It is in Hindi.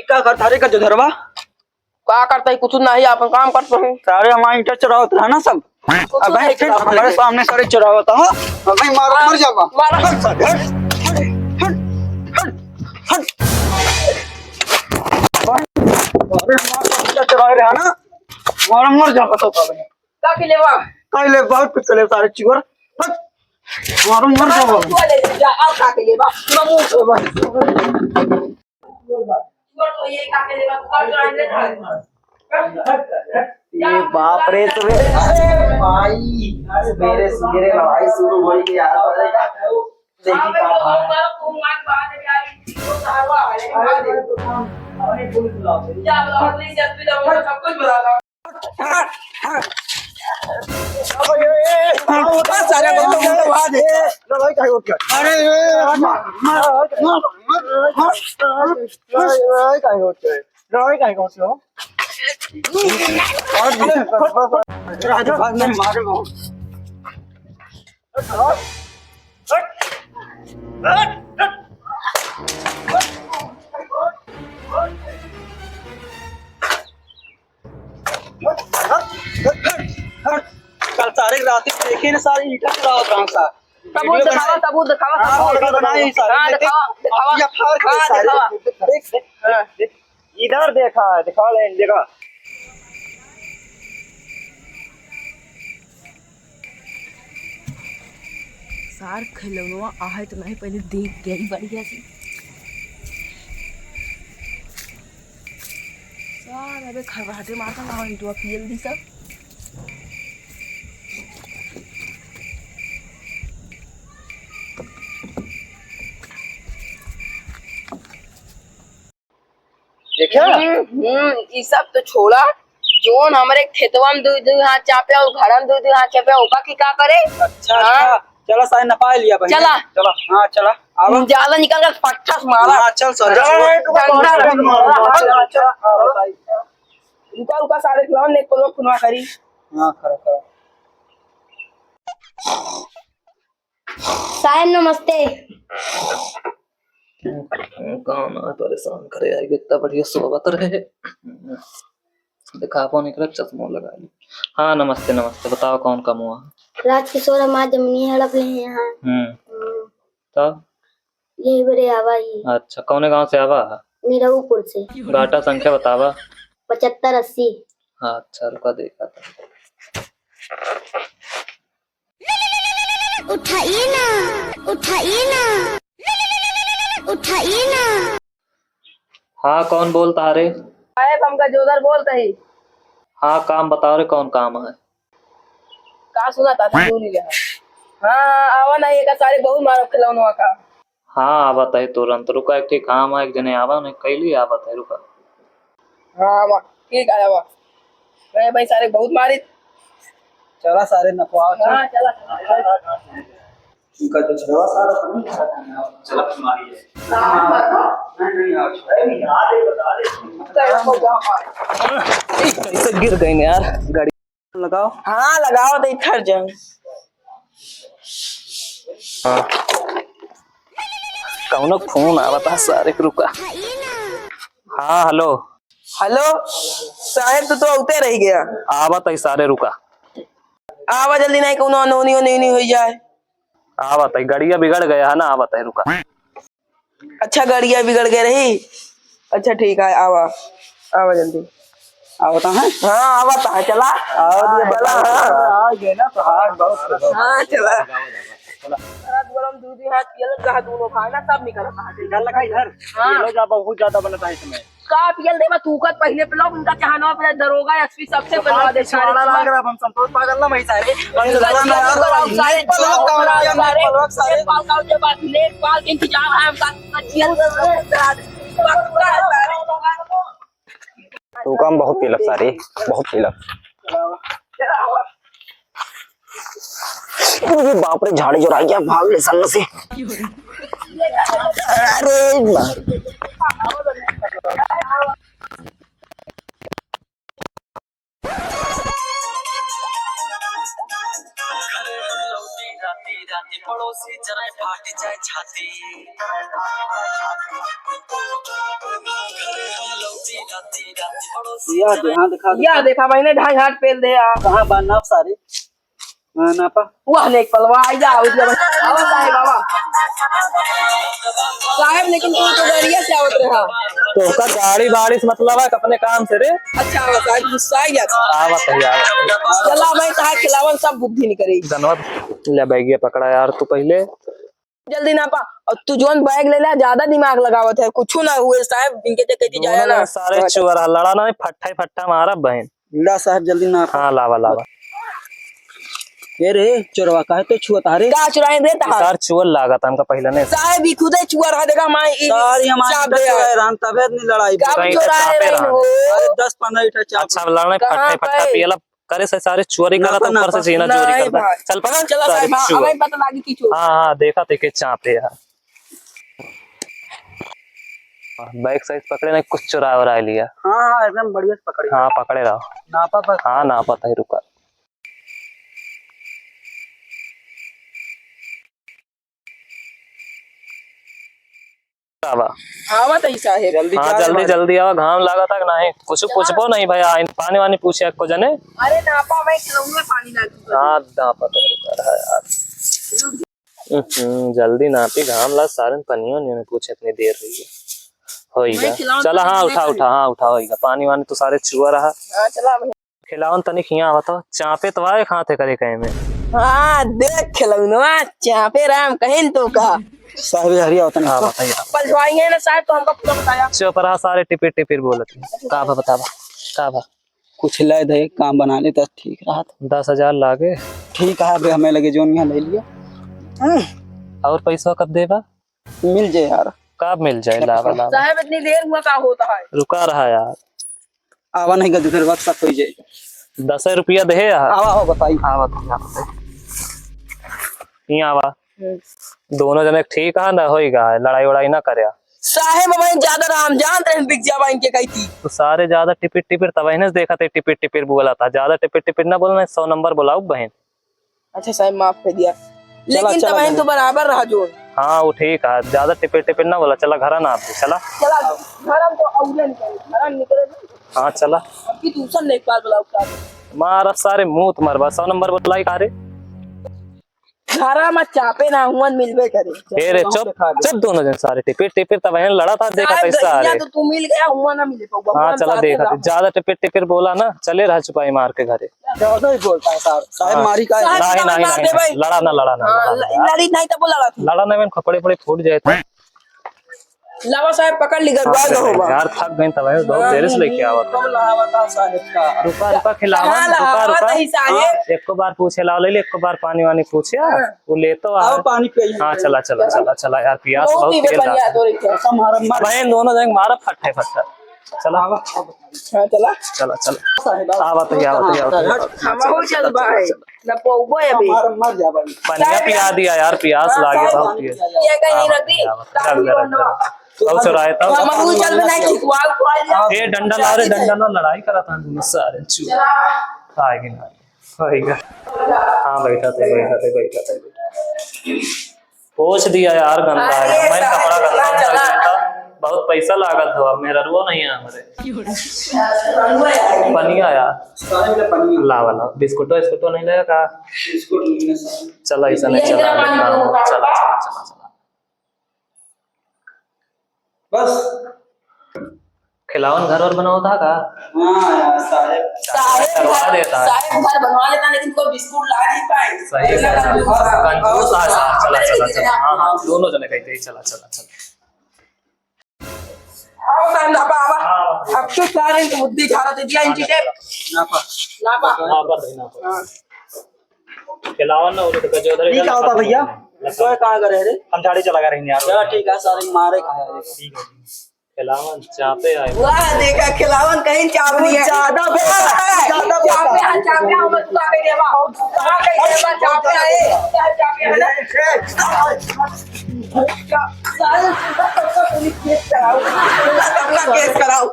क्या करता रे का जो धरवा क्या करता है कुछ नहीं अपन काम करते हैं सारे हमारे ईटा चुरा होता है ना सब। अब भाई फिर हमारे सामने सारे चुरा होता है। भाई मारो मर जावा मारा हट हट हट भाई अरे हमारे ईटा चुरा रहे हैं ना मारो मर जावा तो भाई क्या के लेवा पहले बहुत कुछ चले सारे चिवर हट मारो मर जावा जा आओ क्या के लेवा ममू तो ये क्या के लेवा कर जाने था ये बाप रे तुम्हें अरे भाई मेरे मेरे लड़ाई शुरू हो गई यार देखी का तुम मार बात है यार तो सारवा है अरे पुलिस बुलाओ जा बुलाओ पुलिस जब भी जाओ सब कुछ बता दो सारे आवाज है लड़ाई का हो गया अरे लड़ाई का हो गया लड़ाई का हो गया राजा भाग में मारे वो कल सारे रात देखे ना सारे ईटा चुरा रहा था सबूत दिखावा बनाई सारे दिखावा या फाड़ के सारे देख इधर देखा दिखा ले देखा सार खिलौना आहे तो नहीं पहले देख गई बढ़िया सी सार अबे खरवाटे मारता ना इंटू पीएल दी सब देखा ये सब तो छोड़ा जोन हमारे खेतवा में दूध हाथ चापे और घर में दूध हाथ चापे ओका की क्या करे अच्छा चलो सारे नपा लिया भाई चला चलो हाँ चला अब ज्यादा निकल कर पट्टा से मारा हाँ चल सर रुका सारे खिलाओ ने को खुनवा करी हाँ खरा साहब नमस्ते। काम परेशान करे यार कितना बढ़िया सोबत रहे दिखा पाने के चश्मा लगा ली। हाँ नमस्ते नमस्ते बताओ कौन काम हुआ। राजकिशोर हमारे जमनी हड़प ले हैं यहाँ। तब यही बड़े आवा ही। अच्छा कौन गांव से आवा। नीरवपुर से। गाटा संख्या बतावा। 7580। हाँ अच्छा रुका देखा था। उठाइए ना उठाइए ना उठाइए ना। हाँ कौन बोलता रे। साहब हमका जोदर बोलते ही। हाँ काम बताओ रे कौन काम है। का सुना था भूल गया। हाँ आवा ना ये का सारे बहुत मारो खिलौनवा का। हाँ आवत है तुरंत रुका एक ठीक काम है एक जने आवा नहीं कैली आवत है रुका। हाँ ठीक है आवा मैं भाई सारे बहुत मारी चला सारे नपवा हाँ चला उनका जो छवा सारा चला तुम्हारी है नहीं कैसे गिर गई यार गाड़ी लगाओ। हाँ लगाओ तो इधर जाओ। कौन फोन आवता सारे रुका। हाँ हेलो हेलो साहब तो उते रह गया आवत है सारे रुका। आवा जल्दी नहीं कोनो अनहोनी नहीं हो जाए। आवत है गाड़िया बिगड़ गया है ना आवत है रुका। अच्छा गाड़िया बिगड़ गई रही। अच्छा ठीक है आवा आवा जल्दी आवता है। हाँ आवता है चला चला आ गए ना तो हाँ बहुत हाँ चला रात गरम दूध हाथ पियल कहा दोनों खाना सब निकल डर लगा इधर ये लोग बहुत ज्यादा बनता है इसमें का पियल देवा तूकत पहले पे लोग उनका चाहना पे दरोगा एसपी सबसे बनवा दे सारे लग रहा हम संतोष पागल ना भाई सारे पाल के इंतजाम है तू काम बहुत पीलक सारे बहुत पीलक। मुझे बाप रे झाड़ी जो गया भाग ले सन से। अरे पड़ोसी जरा फाट जाए छाती राती राती पड़ोसी या हाँ दिखा दो। या देखा मैंने ढाई हाथ पेल दे यार। कहाँ बांधना सारे नापा वह नेक पलवा आई जा उठ जा आवा साहेब बाबा साहेब लेकिन तू तो गाड़िया से आवत रहा। तो का गाड़ी बारिश मतलब है अपने काम से रे। अच्छा आवा साहेब गुस्सा आ गया आवा सही आवा चला भाई कहा खिलावन सब बुद्धि नहीं करी धन्यवाद ले बैग पकड़ा यार तू पहले जल्दी ना पा और तू जोन बैग ले ला ज्यादा दिमाग लगावत है कुछ ना हुए साहब इनके ते कहती जाया ना सारे चुअरा लड़ा ना फट्टा ही फट्टा मारा बहन ला साहब जल्दी ना हाँ लावा लावा ये रे चोरवा काहे तो छुआ तारे का चुराए देता है सार चुअर लागत हमका पहले ने साहब भी खुदे चुआ रहा देखा मैं सारी हमारी हैरान तबीयत नहीं लड़ाई कब कहीं चुराए पे रहे हो अरे 10-15 लीटर चाप अच्छा लड़ने कहाँ फट्टा फट्टा पे? पियला करे से सारे चोरी करा तो ऊपर से जीना चोरी नहीं करता भाई। चल पकड़ चला साहब हाँ, हमें पता लगी कि चोर हाँ हाँ देखा थे के चापे यार बैग साइज पकड़े ना कुछ चुरा और आ लिया हाँ एकदम बढ़िया से पकड़ी हाँ पकड़े रहो नापा पर हाँ ना पता ही रुका हाँ मत ऐसा है जल्दी हाँ चाल जल्दी मार। जल्दी आवा घाम लगा था नहीं कुछ पूछबो नहीं भैया पानी वानी पूछे को जने अरे नापा मैं खिलाऊंगा पानी ला के हाँ ना पता ही रुका रहा यार जल्दी ना पी घाम ला सारे पनियों ने पूछे इतनी देर रही है होइगा चला हाँ उठा उठा हाँ उठा होइगा पानी वानी तो सारे चुआ रहा हाँ चला भाई खिलावन तनिक यहाँ बताओ चापे तो आए खाते करे कहे में हाँ देख खिलौनवा चापे राम कहीं तो का साहब हरिया होता हाँ नहीं बताइए पलटवाएंगे ना साहब तो हमको पूरा बताया चुपरा सारे टिपिर टिपिर बोलते का भा बतावा का भा कुछ ले दे काम बना ले तो ठीक रहा 10,000 लागे ठीक है बे हमें लगे जोन यहाँ ले लिया और पैसा कब देगा मिल जाए यार कब मिल जाए लावा लावा साहब इतनी देर हुआ का होता है रुका रहा यार आवा नहीं का दूसरे वक्त सब हो जाए 10 रुपया दे यार आवा हो बताइए आवा यहाँ आवा दोनों जने ठीक है ना होइगा लड़ाई वड़ाई ना करे साहेब हमें ज्यादा राम जानते हैं बिक जावा इनके कही थी तो सारे ज्यादा टिपिर टिपिर तब ने देखा थे टिपिर टिपिर बोला था ज्यादा टिपिर टिपिर ना बोलना 100 नंबर बुलाओ बहन अच्छा साहब माफ कर दिया लेकिन चला, तब तो बराबर रहा जो हाँ वो ठीक है ज्यादा टिपिर टिपिर ना बोला चला घर ना आप चला चला घर तो औले निकले हाँ चला अब की दूसरा एक बार बुलाओ का मारा सारे मुंह मरवा 100 नंबर बुलाई कारे घरा में चापे ना हुआ मिलबे करे रे चुप चुप दोनों जन सारे टिपिर टिपिर तब लड़ा था देखा था सारे तो तू मिल गया हुआ ना मिले पाऊंगा हाँ चला देखा था ज्यादा टिपिर टिपिर बोला ना चले रहा छुपाई मार के घरे ज्यादा ही बोलता है साहब साहब मारी का है। साहब, नहीं नहीं मार दे भाई। नहीं लड़ा ना लड़ा ना लड़ी नहीं तो बोला थी लड़ा ना मैंने कपड़े पड़े फूट जाए थे लावा साहब पकड़ ली गड़बड़ होगा यार थक गई तब बहुत देर से लेके आवा था कब लावा था साहब का रुका रुका खिलावा कहाँ रुका लावा रुका था ही साहेब? एक को बार पूछे लाओ ले एक को बार पानी वानी पूछे वो ले तो आ आओ पानी पिए हाँ चला चला चला चला यार प्यास बहुत बहुत ही तेज बढ़िया आ तो रही है हमारा मर बहन दोनों जन मारा फट्टे फट्टा चला आवा हाँ चला चला चला साहब आवा तो आवा हम हो चल भाई ना पौबो अभी हमारा मर जा भाई पनिया पिया दिया यार प्यास लागे बहुत तेज ये कहीं रख दी बहुत चुराए था हम हो चल नहीं खिचवाओ तो आ जा ये डंडा ला रे डंडा ना लड़ाई करा था दोनों सारे चू आएगी ना आएगा हाँ बैठा थे पोछ दिया यार गंदा है मैं कपड़ा गंदा था बहुत पैसा लागत हो मेरा रो नहीं है हमारे पनिया यार साहब ने पानी लावा ला बिस्कुटो स्कुटो नहीं लेगा का बिस्कुट लेने साहब चला ऐसा नहीं चला चला चला चला बस खिलावन घर और बनाओ था का हाँ यार साहब करवा देता है साहेब घर बनवा लेता लेकिन कोई बिस्कुट ला नहीं पाए सही है कंजूस आ चला चला चला हाँ हाँ दोनों जने कहते ही चला चला चला आओ साहब लापा आवा अब के कारण की बुद्धि झाड़ा दे दिया इंची टेप नापा लापा हाँ पर देना खिलावन ना उधर का जो उधर ठीक होता भैया तो कहाँ करे रे हम झाड़ी चला कर रहे यार चलो ठीक है सारे मारे कहा है ठीक है खिलावन चापे आए वाह देखा खिलावन कहीं चापी है ज्यादा ज्यादा चापे है चापे हम तो आ गए देवा कहां गए देवा चापे आए चापे है ना साल पुलिस केस कराओ केस कराओ